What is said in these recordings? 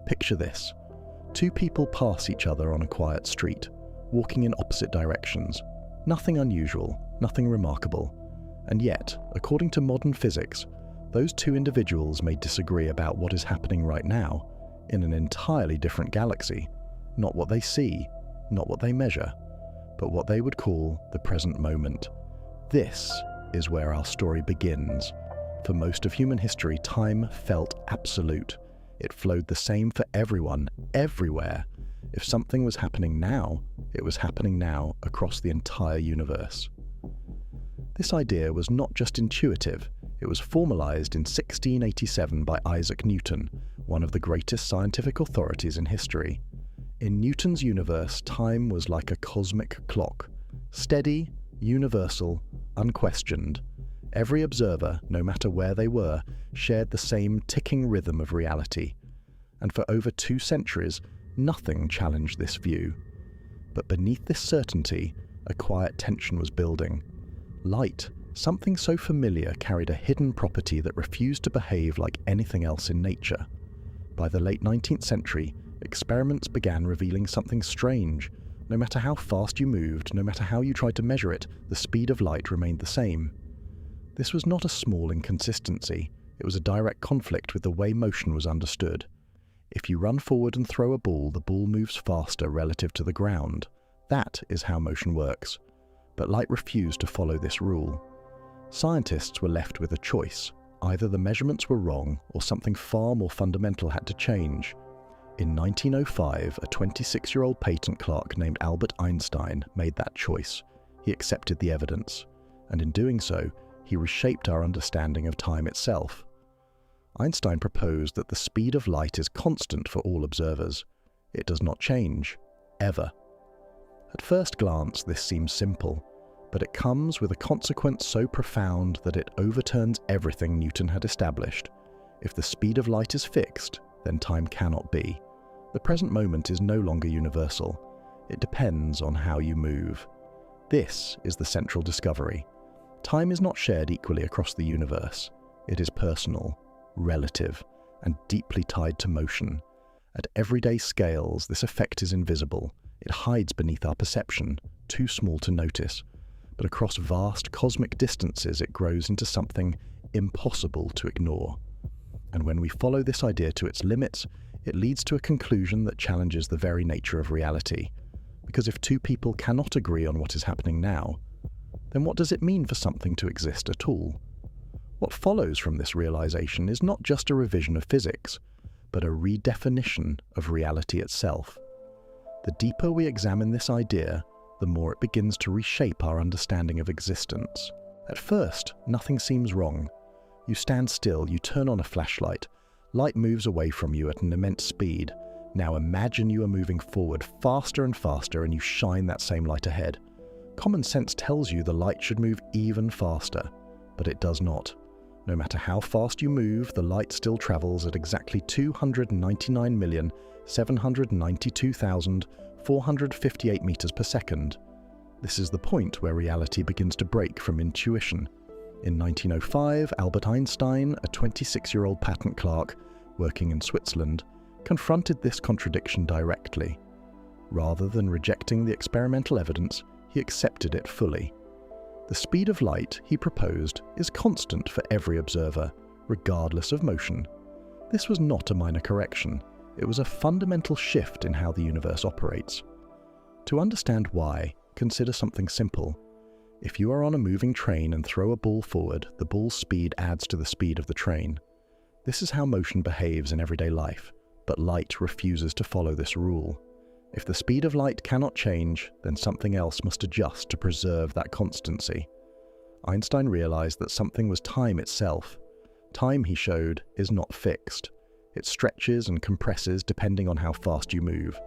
Picture this. Two people pass each other on a quiet street, walking in opposite directions. Nothing unusual, nothing remarkable. And yet, according to modern physics, those two individuals may disagree about what is happening right now in an entirely different galaxy. Not what they see, not what they measure, but what they would call the present moment. This is where our story begins. For most of human history, time felt absolute. It flowed the same for everyone, everywhere. If something was happening now, it was happening now across the entire universe. This idea was not just intuitive, it was formalized in 1687 by Isaac Newton, one of the greatest scientific authorities in history. In Newton's universe, time was like a cosmic clock, steady, universal, unquestioned. Every observer, no matter where they were, shared the same ticking rhythm of reality. And for over 2 centuries, nothing challenged this view. But beneath this certainty, a quiet tension was building. Light, something so familiar, carried a hidden property that refused to behave like anything else in nature. By the late 19th century, experiments began revealing something strange. No matter how fast you moved, no matter how you tried to measure it, the speed of light remained the same. This was not a small inconsistency, it was a direct conflict with the way motion was understood. If you run forward and throw a ball, the ball moves faster relative to the ground. That is how motion works. But light refused to follow this rule. Scientists were left with a choice. Either the measurements were wrong, or something far more fundamental had to change. In 1905, a 26-year-old patent clerk named Albert Einstein made that choice. He accepted the evidence, and in doing so, he reshaped our understanding of time itself. Einstein proposed that the speed of light is constant for all observers. It does not change, ever. At first glance, this seems simple, but it comes with a consequence so profound that it overturns everything Newton had established. If the speed of light is fixed, then time cannot be. The present moment is no longer universal. It depends on how you move. This is the central discovery. Time is not shared equally across the universe. It is personal, relative, and deeply tied to motion. At everyday scales, this effect is invisible. It hides beneath our perception, too small to notice. But across vast cosmic distances, it grows into something impossible to ignore. And when we follow this idea to its limits, it leads to a conclusion that challenges the very nature of reality. Because if two people cannot agree on what is happening now, then what does it mean for something to exist at all? What follows from this realization is not just a revision of physics, but a redefinition of reality itself. The deeper we examine this idea, the more it begins to reshape our understanding of existence. At first, nothing seems wrong. You stand still, you turn on a flashlight. Light moves away from you at an immense speed. Now imagine you are moving forward faster and faster, and you shine that same light ahead. Common sense tells you the light should move even faster, but it does not. No matter how fast you move, the light still travels at exactly 299,792,458 meters per second. This is the point where reality begins to break from intuition. In 1905, Albert Einstein, a 26-year-old patent clerk working in Switzerland, confronted this contradiction directly. Rather than rejecting the experimental evidence, he accepted it fully. The speed of light, he proposed, is constant for every observer, regardless of motion. This was not a minor correction. It was a fundamental shift in how the universe operates. To understand why, consider something simple. If you are on a moving train and throw a ball forward, the ball's speed adds to the speed of the train. This is how motion behaves in everyday life, but light refuses to follow this rule. If the speed of light cannot change, then something else must adjust to preserve that constancy. Einstein realized that something was time itself. Time, he showed, is not fixed. It stretches and compresses depending on how fast you move.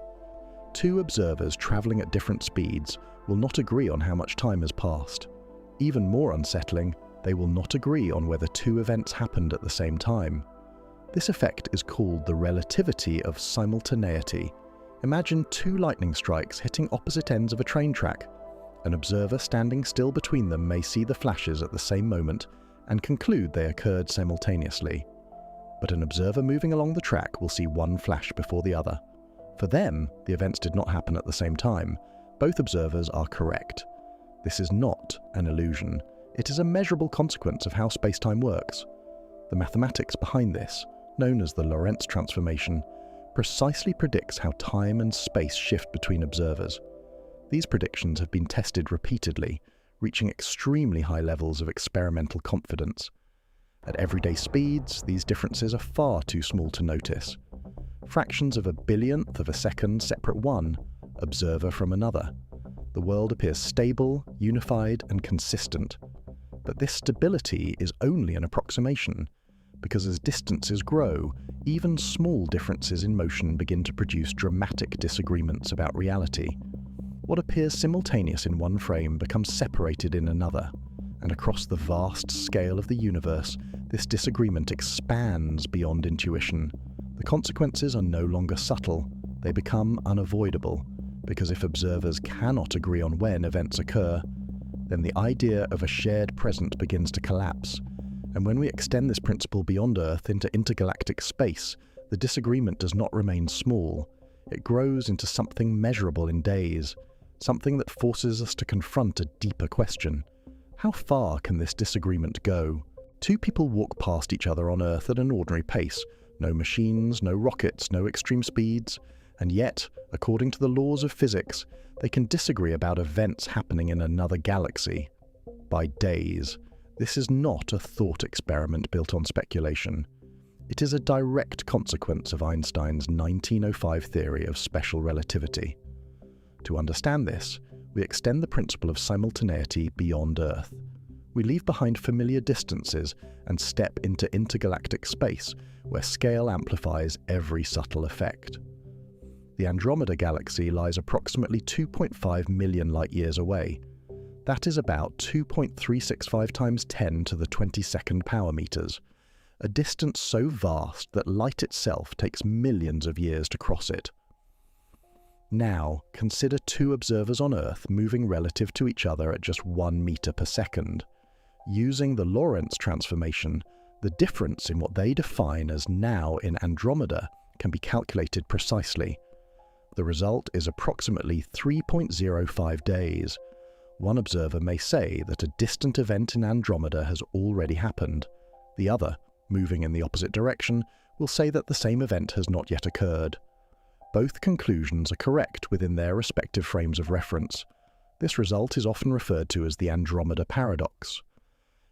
Two observers traveling at different speeds will not agree on how much time has passed. Even more unsettling, they will not agree on whether two events happened at the same time. This effect is called the relativity of simultaneity. Imagine two lightning strikes hitting opposite ends of a train track. An observer standing still between them may see the flashes at the same moment and conclude they occurred simultaneously. but an observer moving along the track will see one flash before the other. For them, the events did not happen at the same time. Both observers are correct. This is not an illusion. It is a measurable consequence of how space-time works. The mathematics behind this, known as the Lorentz transformation, precisely predicts how time and space shift between observers. These predictions have been tested repeatedly, reaching extremely high levels of experimental confidence. At everyday speeds, these differences are far too small to notice. Fractions of a billionth of a second separate one observer from another. The world appears stable, unified, and consistent. But this stability is only an approximation, because as distances grow, even small differences in motion begin to produce dramatic disagreements about reality. What appears simultaneous in one frame becomes separated in another, and across the vast scale of the universe, this disagreement expands beyond intuition. The consequences are no longer subtle, they become unavoidable, because if observers cannot agree on when events occur, then the idea of a shared present begins to collapse. And when we extend this principle beyond Earth into intergalactic space, the disagreement does not remain small. It grows into something measurable in days, something that forces us to confront a deeper question. How far can this disagreement go? Two people walk past each other on Earth at an ordinary pace. No machines, no rockets, no extreme speeds. And yet, according to the laws of physics, they can disagree about events happening in another galaxy. By days. This is not a thought experiment built on speculation. It is a direct consequence of Einstein's 1905 theory of special relativity. To understand this, we extend the principle of simultaneity beyond Earth. We leave behind familiar distances and step into intergalactic space, where scale amplifies every subtle effect. The Andromeda galaxy lies approximately 2.5 million light-years away. That is about 2.365 times 10 to the 22nd power meters, a distance so vast that light itself takes millions of years to cross it. Now, consider two observers on Earth moving relative to each other at just 1 meter per second. Using the Lorentz transformation, the difference in what they define as now in Andromeda can be calculated precisely. The result is approximately 3.05 days. One observer may say that a distant event in Andromeda has already happened. The other, moving in the opposite direction, will say that the same event has not yet occurred. Both conclusions are correct within their respective frames of reference. This result is often referred to as the Andromeda paradox.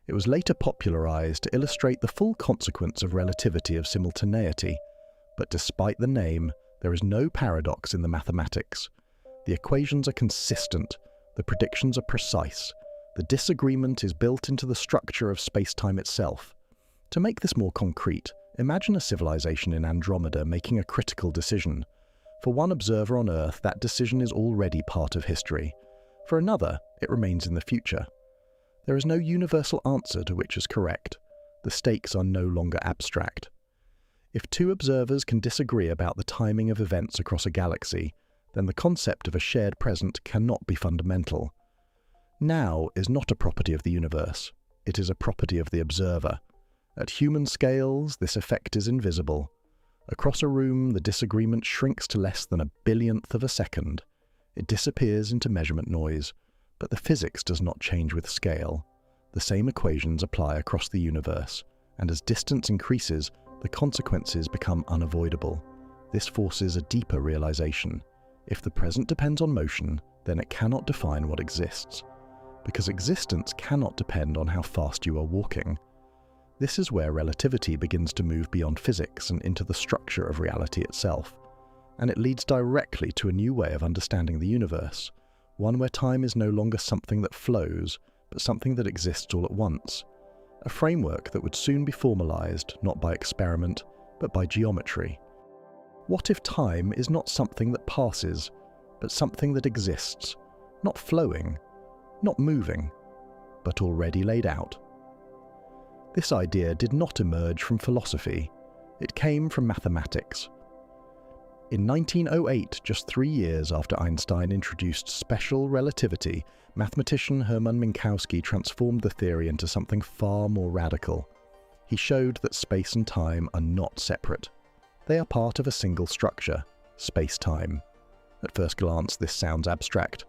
It was later popularized to illustrate the full consequence of relativity of simultaneity, but despite the name, there is no paradox in the mathematics. The equations are consistent, the predictions are precise, the disagreement is built into the structure of space-time itself. To make this more concrete, imagine a civilization in Andromeda making a critical decision. For one observer on Earth, that decision is already part of history. For another, it remains in the future. There is no universal answer to which is correct. The stakes are no longer abstract. If two observers can disagree about the timing of events across a galaxy, then the concept of a shared present cannot be fundamental. Now is not a property of the universe. It is a property of the observer. At human scales, this effect is invisible. Across a room, the disagreement shrinks to less than a billionth of a second. It disappears into measurement noise, but the physics does not change with scale. The same equations apply across the universe, and as distance increases, the consequences become unavoidable. This forces a deeper realization. If the present depends on motion, then it cannot define what exists, because existence cannot depend on how fast you are walking. This is where relativity begins to move beyond physics and into the structure of reality itself, and it leads directly to a new way of understanding the universe, one where time is no longer something that flows, but something that exists all at once, a framework that would soon be formalized not by experiment, but by geometry. What if time is not something that passes, but something that exists, not flowing, not moving, but already laid out? This idea did not emerge from philosophy. It came from mathematics. In 1908, just 3 years after Einstein introduced special relativity, mathematician Hermann Minkowski transformed the theory into something far more radical. He showed that space and time are not separate. They are part of a single structure, space-time. At first glance, this sounds abstract,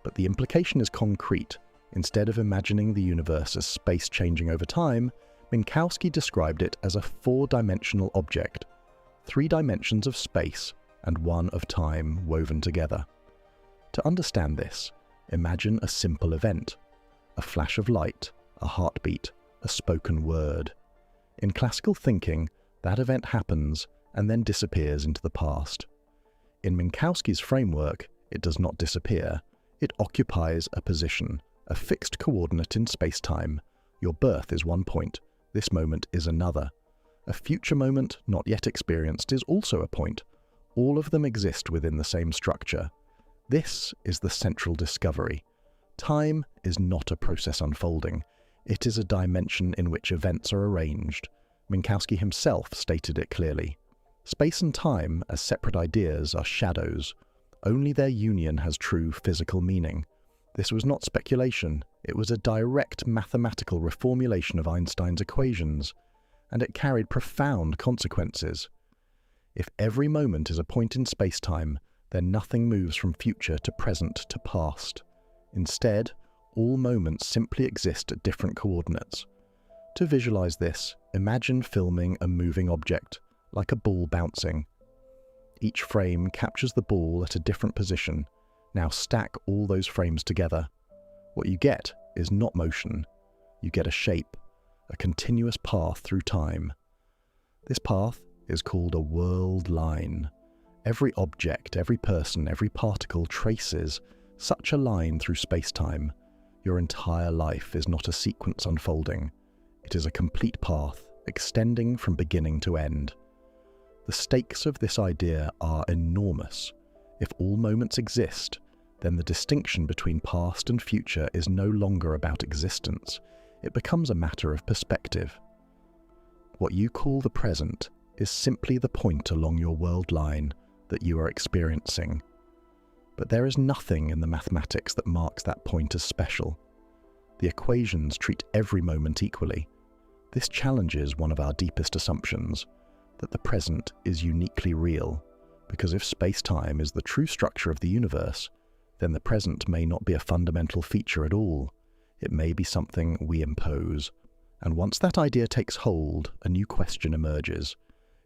but the implication is concrete. Instead of imagining the universe as space changing over time, Minkowski described it as a four-dimensional object, 3 dimensions of space and 1 of time woven together. To understand this, imagine a simple event: a flash of light, a heartbeat, a spoken word. In classical thinking, that event happens and then disappears into the past. In Minkowski's framework, it does not disappear. It occupies a position, a fixed coordinate in space-time. Your birth is one point, this moment is another. A future moment not yet experienced is also a point. All of them exist within the same structure. This is the central discovery. Time is not a process unfolding. It is a dimension in which events are arranged. Minkowski himself stated it clearly. Space and time, as separate ideas, are shadows. Only their union has true physical meaning. This was not speculation. It was a direct mathematical reformulation of Einstein's equations, and it carried profound consequences. If every moment is a point in space-time, then nothing moves from future to present to past. Instead, all moments simply exist at different coordinates. To visualize this, imagine filming a moving object, like a ball bouncing. Each frame captures the ball at a different position. Now stack all those frames together. What you get is not motion. You get a shape, a continuous path through time. This path is called a world line. Every object, every person, every particle traces such a line through space-time. Your entire life is not a sequence unfolding. It is a complete path, extending from beginning to end. The stakes of this idea are enormous. If all moments exist, then the distinction between past and future is no longer about existence. It becomes a matter of perspective. What you call the present is simply the point along your world line that you are experiencing. But there is nothing in the mathematics that marks that point as special. The equations treat every moment equally. This challenges one of our deepest assumptions, that the present is uniquely real, because if space-time is the true structure of the universe, then the present may not be a fundamental feature at all. It may be something we impose. And once that idea takes hold, a new question emerges.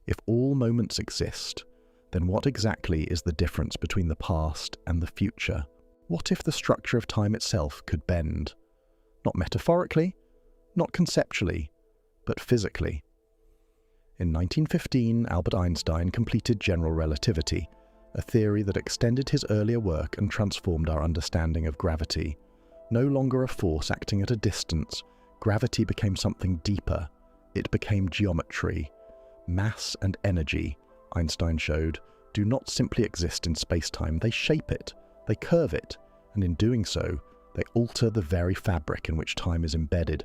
If all moments exist, then what exactly is the difference between the past and the future? What if the structure of time itself could bend? Not metaphorically, not conceptually, but physically. In 1915, Albert Einstein completed general relativity, a theory that extended his earlier work and transformed our understanding of gravity. No longer a force acting at a distance, gravity became something deeper. It became geometry. Mass and energy, Einstein showed, do not simply exist in space-time. They shape it, they curve it, and in doing so, they alter the very fabric in which time is embedded.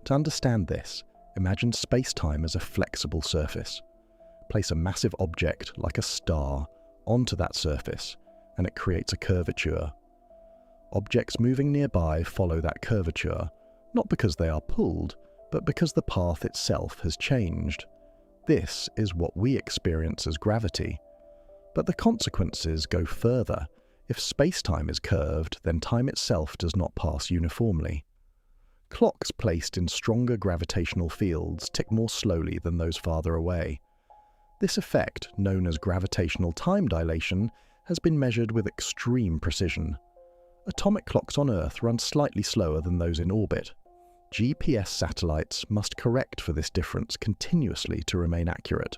To understand this, imagine space-time as a flexible surface. Place a massive object, like a star, onto that surface, and it creates a curvature. Objects moving nearby follow that curvature, not because they are pulled, but because the path itself has changed. This is what we experience as gravity. But the consequences go further. If space-time is curved, then time itself does not pass uniformly. Clocks placed in stronger gravitational fields tick more slowly than those farther away. This effect, known as gravitational time dilation, has been measured with extreme precision. Atomic clocks on Earth run slightly slower than those in orbit. GPS satellites must correct for this difference continuously to remain accurate.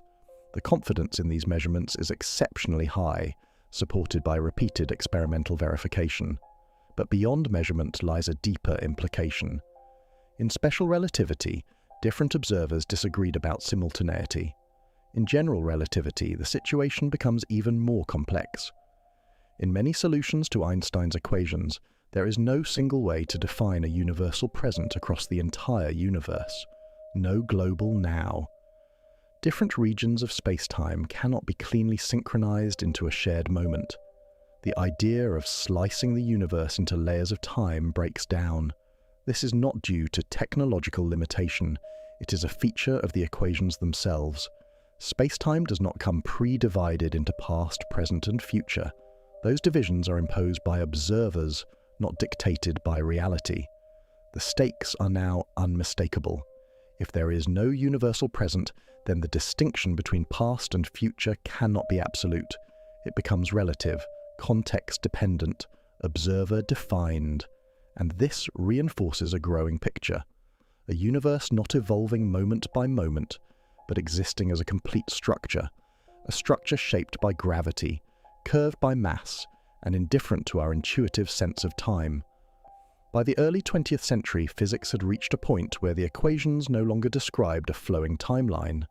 The confidence in these measurements is exceptionally high, supported by repeated experimental verification. But beyond measurement lies a deeper implication. In special relativity, different observers disagreed about simultaneity. In general relativity, the situation becomes even more complex. In many solutions to Einstein's equations, there is no single way to define a universal present across the entire universe. No global now. Different regions of space-time cannot be cleanly synchronized into a shared moment. The idea of slicing the universe into layers of time breaks down. This is not due to technological limitation. It is a feature of the equations themselves. Space-time does not come pre-divided into past, present, and future. Those divisions are imposed by observers, not dictated by reality. The stakes are now unmistakable. If there is no universal present, then the distinction between past and future cannot be absolute. It becomes relative, context-dependent, observer-defined, and this reinforces a growing picture. A universe not evolving moment by moment, but existing as a complete structure, a structure shaped by gravity, curved by mass, and indifferent to our intuitive sense of time. By the early 20th century, physics had reached a point where the equations no longer described a flowing timeline.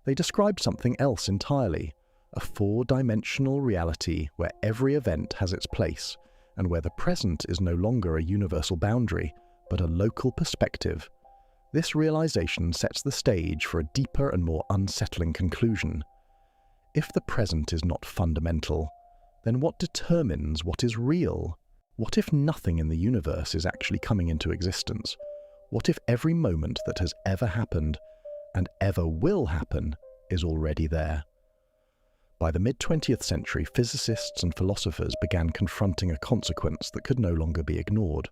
They described something else entirely, a four-dimensional reality where every event has its place, and where the present is no longer a universal boundary, but a local perspective. This realization sets the stage for a deeper and more unsettling conclusion. If the present is not fundamental, then what determines what is real? What if nothing in the universe is actually coming into existence? What if every moment that has ever happened, and ever will happen, is already there? By the mid-20th century, physicists and philosophers began confronting a consequence that could no longer be ignored.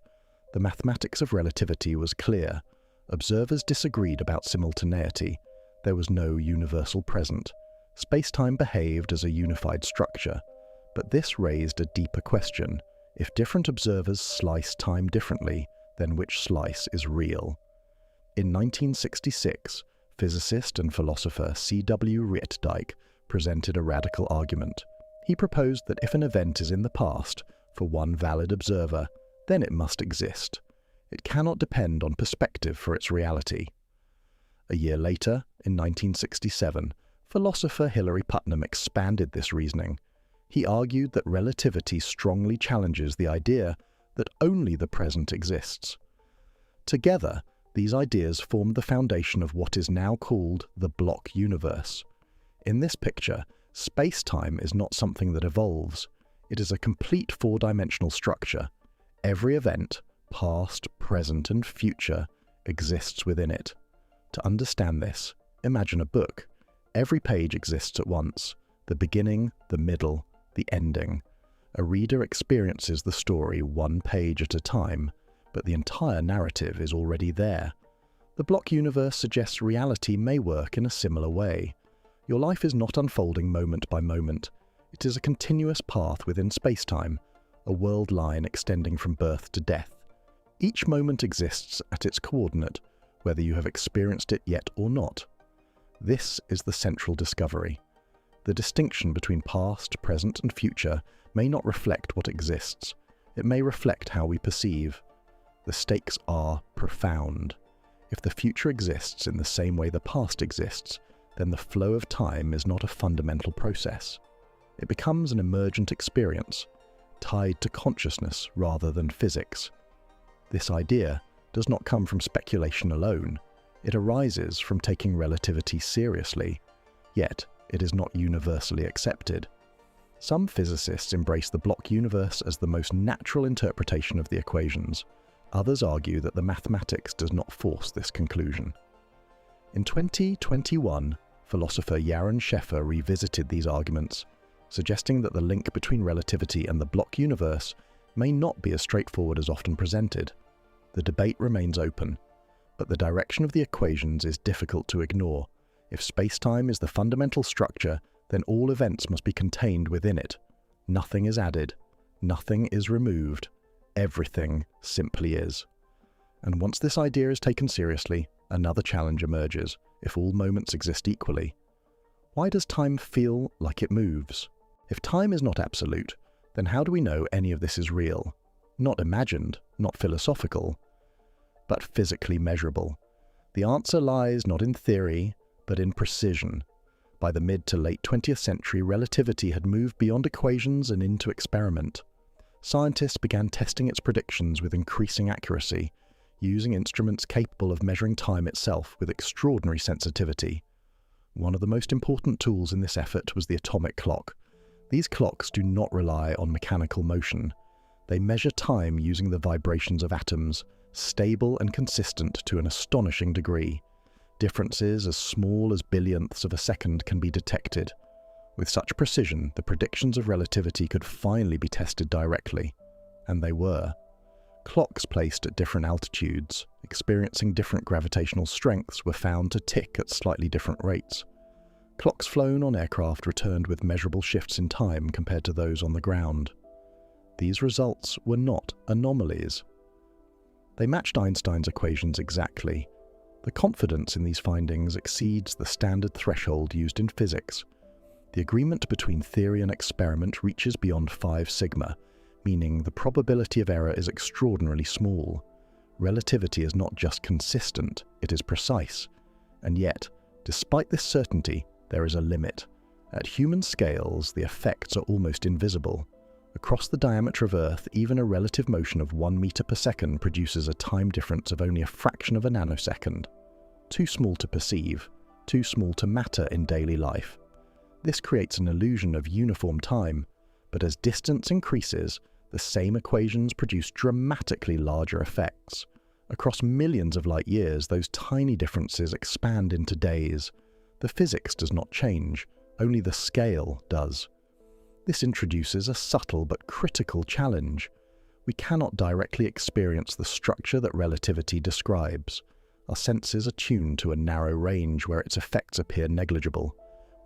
The mathematics of relativity was clear. Observers disagreed about simultaneity. There was no universal present. Space-time behaved as a unified structure. But this raised a deeper question. If different observers slice time differently, then which slice is real? In 1966, physicist and philosopher C.W. Rietdijk presented a radical argument. He proposed that if an event is in the past, for one valid observer, then it must exist. It cannot depend on perspective for its reality. A year later, in 1967, philosopher Hilary Putnam expanded this reasoning. He argued that relativity strongly challenges the idea that only the present exists. Together, these ideas formed the foundation of what is now called the block universe. In this picture, space-time is not something that evolves. It is a complete four-dimensional structure. Every event, past, present, and future, exists within it. To understand this, imagine a book. Every page exists at once. The beginning, the middle, the ending. A reader experiences the story one page at a time, but the entire narrative is already there. The block universe suggests reality may work in a similar way. Your life is not unfolding moment by moment. It is a continuous path within space-time, a world line extending from birth to death. Each moment exists at its coordinate, whether you have experienced it yet or not. This is the central discovery. The distinction between past, present, and future may not reflect what exists. It may reflect how we perceive. The stakes are profound. If the future exists in the same way the past exists, then the flow of time is not a fundamental process. It becomes an emergent experience, tied to consciousness rather than physics. This idea does not come from speculation alone. It arises from taking relativity seriously, yet it is not universally accepted. Some physicists embrace the block universe as the most natural interpretation of the equations. Others argue that the mathematics does not force this conclusion. In 2021, philosopher Yaron Sheffer revisited these arguments, suggesting that the link between relativity and the block universe may not be as straightforward as often presented. The debate remains open, but the direction of the equations is difficult to ignore. If space-time is the fundamental structure, then all events must be contained within it. Nothing is added, nothing is removed, everything simply is. And once this idea is taken seriously, another challenge emerges. If all moments exist equally, why does time feel like it moves? If time is not absolute, then how do we know any of this is real? Not imagined, not philosophical, but physically measurable. The answer lies not in theory, but in precision. By the mid to late 20th century, relativity had moved beyond equations and into experiment. Scientists began testing its predictions with increasing accuracy, using instruments capable of measuring time itself with extraordinary sensitivity. One of the most important tools in this effort was the atomic clock. These clocks do not rely on mechanical motion. They measure time using the vibrations of atoms, stable and consistent to an astonishing degree. Differences as small as billionths of a second can be detected. With such precision, the predictions of relativity could finally be tested directly. And they were. Clocks placed at different altitudes, experiencing different gravitational strengths, were found to tick at slightly different rates. Clocks flown on aircraft returned with measurable shifts in time compared to those on the ground. These results were not anomalies. They matched Einstein's equations exactly. The confidence in these findings exceeds the standard threshold used in physics. The agreement between theory and experiment reaches beyond 5 sigma, meaning the probability of error is extraordinarily small. Relativity is not just consistent, it is precise. And yet, despite this certainty, there is a limit. At human scales, the effects are almost invisible. Across the diameter of Earth, even a relative motion of 1 meter per second produces a time difference of only a fraction of a nanosecond. Too small to perceive, too small to matter in daily life. This creates an illusion of uniform time, but as distance increases, the same equations produce dramatically larger effects. Across millions of light years, those tiny differences expand into days. The physics does not change, only the scale does. This introduces a subtle but critical challenge. We cannot directly experience the structure that relativity describes. Our senses are tuned to a narrow range where its effects appear negligible.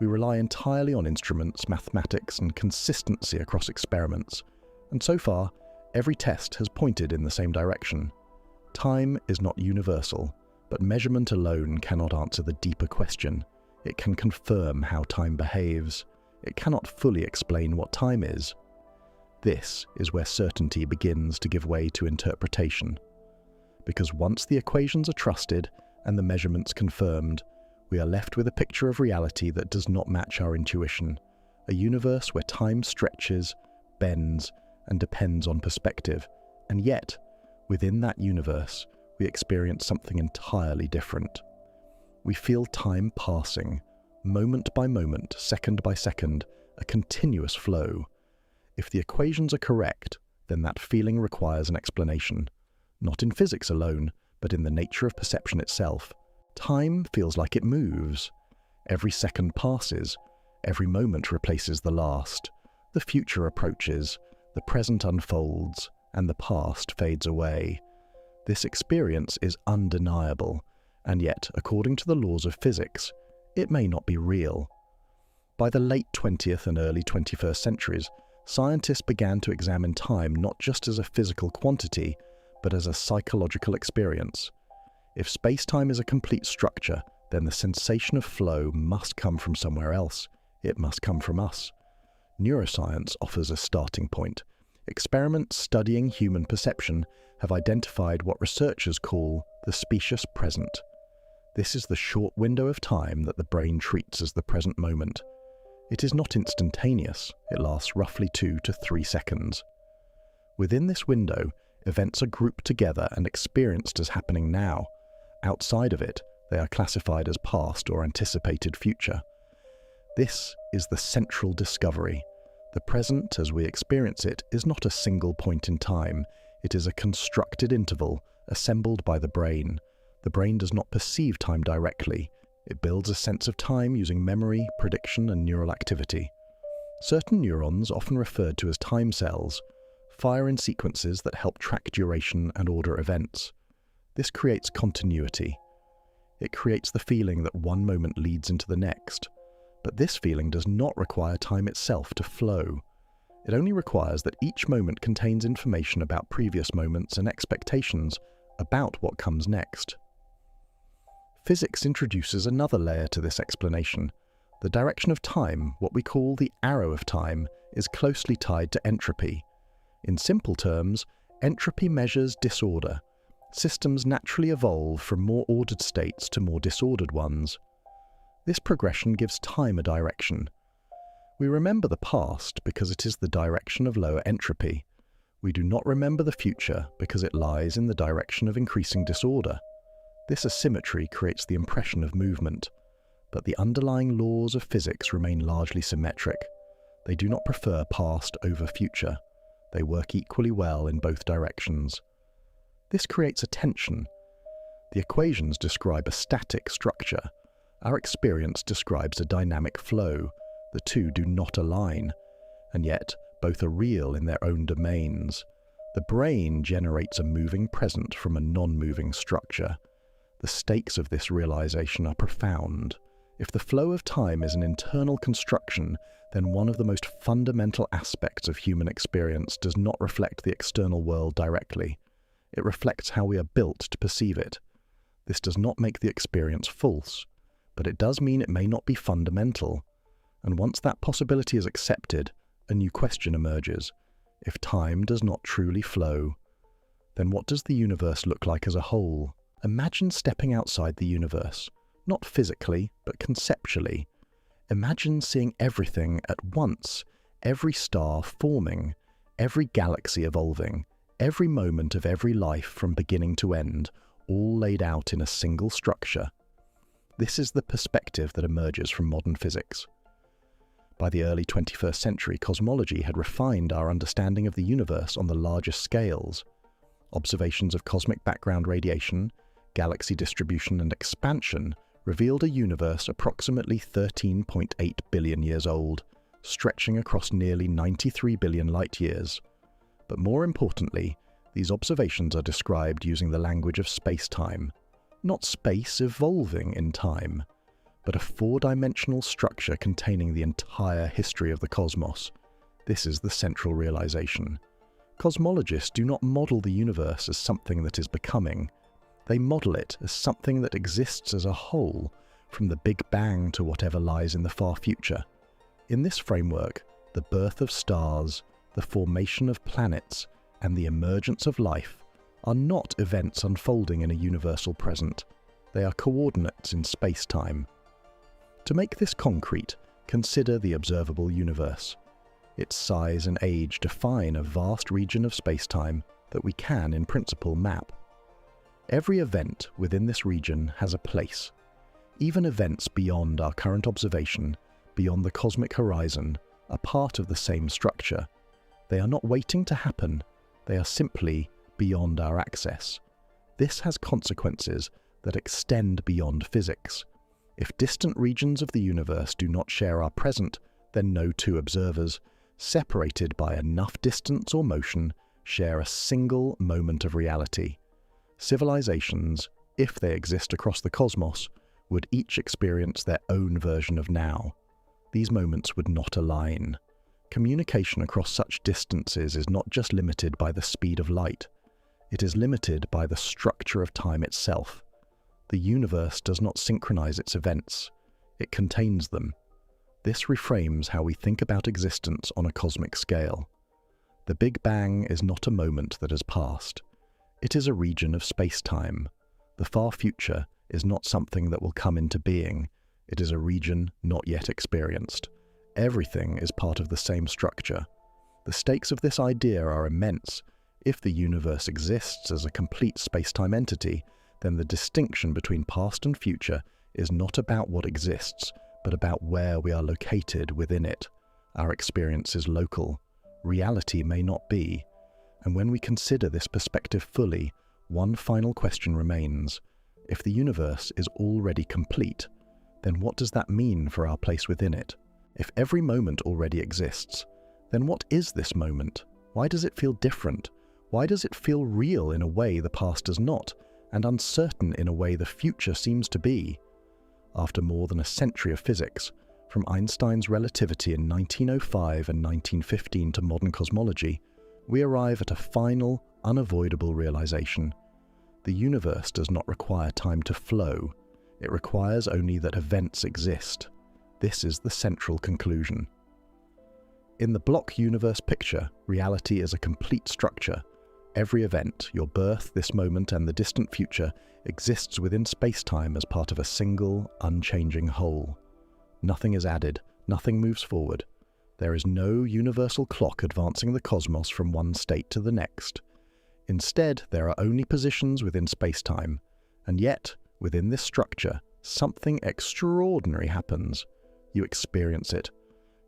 We rely entirely on instruments, mathematics, and consistency across experiments. And so far, every test has pointed in the same direction. Time is not universal, but measurement alone cannot answer the deeper question. It can confirm how time behaves. It cannot fully explain what time is. This is where certainty begins to give way to interpretation. Because once the equations are trusted and the measurements confirmed, we are left with a picture of reality that does not match our intuition, a universe where time stretches, bends, and depends on perspective. And yet, within that universe, we experience something entirely different. We feel time passing, moment by moment, second by second, a continuous flow. If the equations are correct, then that feeling requires an explanation. Not in physics alone, but in the nature of perception itself. Time feels like it moves. Every second passes. Every moment replaces the last. The future approaches. The present unfolds. And the past fades away. This experience is undeniable. And yet, according to the laws of physics, it may not be real. By the late 20th and early 21st centuries, scientists began to examine time not just as a physical quantity, but as a psychological experience. If space-time is a complete structure, then the sensation of flow must come from somewhere else. It must come from us. Neuroscience offers a starting point. Experiments studying human perception have identified what researchers call the specious present. This is the short window of time that the brain treats as the present moment. It is not instantaneous. It lasts roughly 2 to 3 seconds. Within this window, events are grouped together and experienced as happening now. Outside of it, they are classified as past or anticipated future. This is the central discovery. The present, as we experience it, is not a single point in time. It is a constructed interval assembled by the brain. The brain does not perceive time directly. It builds a sense of time using memory, prediction, and neural activity. Certain neurons, often referred to as time cells, fire in sequences that help track duration and order events. This creates continuity. It creates the feeling that one moment leads into the next. But this feeling does not require time itself to flow. It only requires that each moment contains information about previous moments and expectations about what comes next. Physics introduces another layer to this explanation. The direction of time, what we call the arrow of time, is closely tied to entropy. In simple terms, entropy measures disorder. Systems naturally evolve from more ordered states to more disordered ones. This progression gives time a direction. We remember the past because it is the direction of lower entropy. We do not remember the future because it lies in the direction of increasing disorder. This asymmetry creates the impression of movement, but the underlying laws of physics remain largely symmetric. They do not prefer past over future. They work equally well in both directions. This creates a tension. The equations describe a static structure. Our experience describes a dynamic flow. The two do not align, and yet both are real in their own domains. The brain generates a moving present from a non-moving structure. The stakes of this realization are profound. If the flow of time is an internal construction, then one of the most fundamental aspects of human experience does not reflect the external world directly. It reflects how we are built to perceive it. This does not make the experience false, but it does mean it may not be fundamental. And once that possibility is accepted, a new question emerges. If time does not truly flow, then what does the universe look like as a whole? Imagine stepping outside the universe, not physically, but conceptually. Imagine seeing everything at once, every star forming, every galaxy evolving, every moment of every life from beginning to end, all laid out in a single structure. This is the perspective that emerges from modern physics. By the early 21st century, cosmology had refined our understanding of the universe on the largest scales. Observations of cosmic background radiation, galaxy distribution and expansion revealed a universe approximately 13.8 billion years old, stretching across nearly 93 billion light-years. But more importantly, these observations are described using the language of space-time, not space evolving in time, but a four-dimensional structure containing the entire history of the cosmos. This is the central realization. Cosmologists do not model the universe as something that is becoming. They model it as something that exists as a whole, from the Big Bang to whatever lies in the far future. In this framework, the birth of stars, the formation of planets, and the emergence of life are not events unfolding in a universal present. They are coordinates in space-time. To make this concrete, consider the observable universe. Its size and age define a vast region of space-time that we can, in principle, map. Every event within this region has a place. Even events beyond our current observation, beyond the cosmic horizon, are part of the same structure. They are not waiting to happen, they are simply beyond our access. This has consequences that extend beyond physics. If distant regions of the universe do not share our present, then no two observers, separated by enough distance or motion, share a single moment of reality. Civilizations, if they exist across the cosmos, would each experience their own version of now. These moments would not align. Communication across such distances is not just limited by the speed of light. It is limited by the structure of time itself. The universe does not synchronize its events. It contains them. This reframes how we think about existence on a cosmic scale. The Big Bang is not a moment that has passed. It is a region of space-time. The far future is not something that will come into being. It is a region not yet experienced. Everything is part of the same structure. The stakes of this idea are immense. If the universe exists as a complete space-time entity, then the distinction between past and future is not about what exists, but about where we are located within it. Our experience is local. Reality may not be. And when we consider this perspective fully, one final question remains. If the universe is already complete, then what does that mean for our place within it? If every moment already exists, then what is this moment? Why does it feel different? Why does it feel real in a way the past does not, and uncertain in a way the future seems to be? After more than a century of physics, from Einstein's relativity in 1905 and 1915 to modern cosmology, we arrive at a final, unavoidable realization. The universe does not require time to flow. It requires only that events exist. This is the central conclusion. In the block universe picture, reality is a complete structure. Every event, your birth, this moment, and the distant future, exists within space-time as part of a single, unchanging whole. Nothing is added, nothing moves forward. There is no universal clock advancing the cosmos from one state to the next. Instead, there are only positions within space-time, and yet, within this structure, something extraordinary happens. You experience it.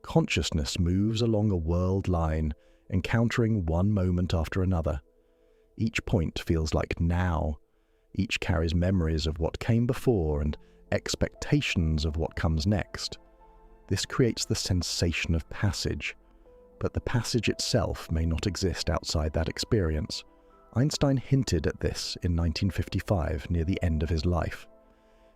Consciousness moves along a world line, encountering one moment after another. Each point feels like now. Each carries memories of what came before and expectations of what comes next. This creates the sensation of passage, but the passage itself may not exist outside that experience. Einstein hinted at this in 1955, near the end of his life.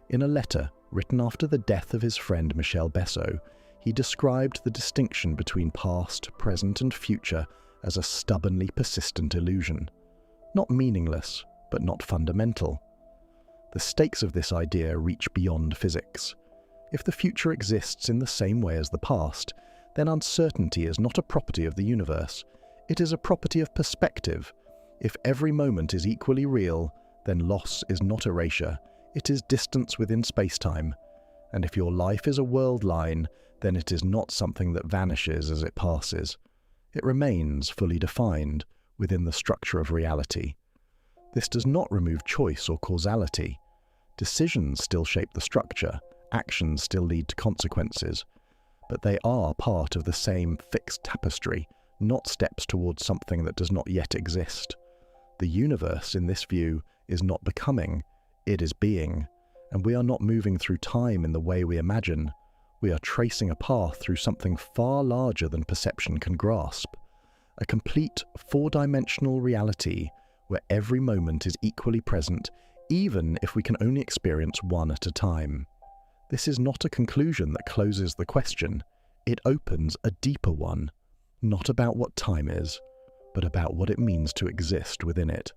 In a letter written after the death of his friend Michel Besso, he described the distinction between past, present, and future as a stubbornly persistent illusion. Not meaningless, but not fundamental. The stakes of this idea reach beyond physics. If the future exists in the same way as the past, then uncertainty is not a property of the universe. It is a property of perspective. If every moment is equally real, then loss is not erasure, it is distance within space-time. And if your life is a world line, then it is not something that vanishes as it passes. It remains fully defined within the structure of reality. This does not remove choice or causality. Decisions still shape the structure, actions still lead to consequences, but they are part of the same fixed tapestry, not steps towards something that does not yet exist. The universe, in this view, is not becoming, it is being, and we are not moving through time in the way we imagine. We are tracing a path through something far larger than perception can grasp. A complete four-dimensional reality where every moment is equally present, even if we can only experience one at a time. This is not a conclusion that closes the question. It opens a deeper one, not about what time is, but about what it means to exist within it.